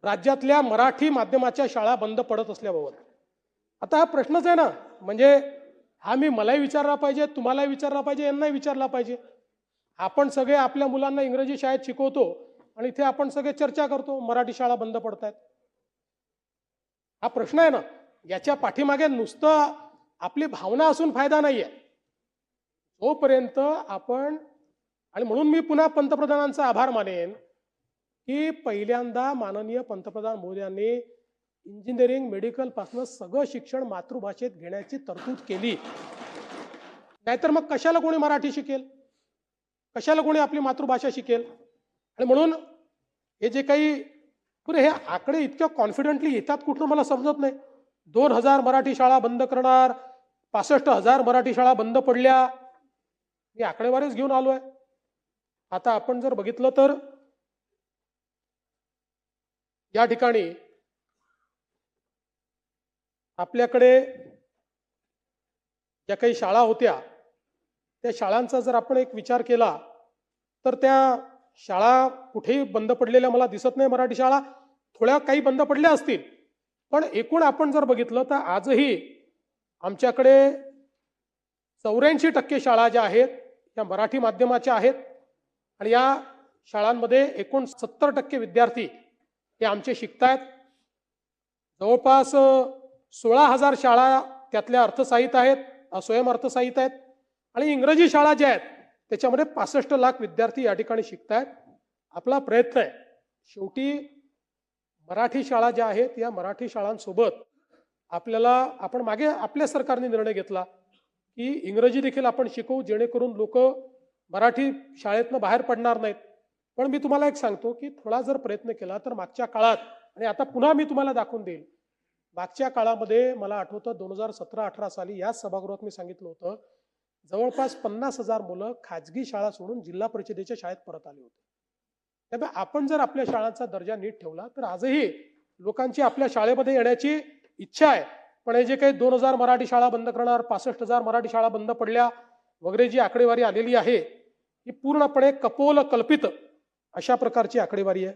राज्यातल्या मराठी माध्यमाच्या शाळा बंद पडत असल्याबाबत आता हा प्रश्नच आहे ना, म्हणजे हा मी मलाही विचारला पाहिजे, तुम्हालाही विचारला पाहिजे, यांनाही विचारला पाहिजे. आपण सगळे आपल्या मुलांना इंग्रजी शाळेत शिकवतो आणि इथे आपण सगळे चर्चा करतो मराठी शाळा बंद पडतायत. हा प्रश्न आहे ना. याच्या पाठीमागे नुसतं आपली भावना असून फायदा नाहीये. जोपर्यंत आपण, आणि म्हणून मी पुन्हा पंतप्रधानांचा आभार मानेन की पहिल्यांदा माननीय पंतप्रधान मोदयांनी इंजिनिअरिंग मेडिकल पासून सगळं शिक्षण मातृभाषेत घेण्याची तरतूद केली. नाहीतर मग कशाला कोणी मराठी शिकेल, कशाला कोणी आपली मातृभाषा शिकेल. आणि म्हणून हे जे काही पुरे हे आकडे इतक्या कॉन्फिडेंटली येतात कुठून मला समजत नाही. 2000 मराठी शाळा बंद करणार, 65,000 मराठी शाळा बंद पडल्या, मी आकडेवारीच घेऊन आलोय. आता आपण जर बघितलं तर या ठिकाणी आपल्याकडे ज्या काही शाळा होत्या त्या शाळांचा जर आपण एक विचार केला तर त्या शाळा कुठेही बंद पडलेल्या मला दिसत नाही. मराठी शाळा थोड्या काही बंद पडल्या असतील, पण एकूण आपण जर बघितलं तर आजही आमच्याकडे 84% शाळा ज्या आहेत त्या मराठी माध्यमाच्या आहेत आणि या शाळांमध्ये एकूण 70% विद्यार्थी हे आमचे शिकतायत. जवळपास 16,000 शाळा त्यातल्या अर्थसहाय्यित आहेत, स्वयंअर्थसहाय्यित आहेत आणि इंग्रजी शाळा ज्या आहेत त्याच्यामध्ये 65 लाख विद्यार्थी या ठिकाणी शिकतायत. आपला प्रयत्न आहे शेवटी मराठी शाळा ज्या आहेत या मराठी शाळांसोबत आपण मागे आपल्या सरकारने निर्णय घेतला की इंग्रजी देखील आपण शिकवू जेणेकरून लोक मराठी शाळेतनं बाहेर पडणार नाहीत. पण मी तुम्हाला एक सांगतो की थोडा जर प्रयत्न केला तर मागच्या काळात, आणि आता पुन्हा मी तुम्हाला दाखवून देईल, मागच्या काळामध्ये मला आठवतं 2017-18 साली याच सभागृहात मी सांगितलं होतं जवळपास 50,000 मुलं खाजगी शाळा सोडून जिल्हा परिषदेच्या शाळेत परत आले होते. त्यामुळे आपण जर आपल्या शाळांचा दर्जा नीट ठेवला तर आजही लोकांची आपल्या शाळेमध्ये येण्याची इच्छा आहे. पण हे जे काही 2000 मराठी शाळा बंद करणार, 65,000 मराठी शाळा बंद पडल्या वगैरे जी आकडेवारी आलेली आहे ही पूर्णपणे कपोल कल्पित अशा प्रकारची आकडेवारी आहे.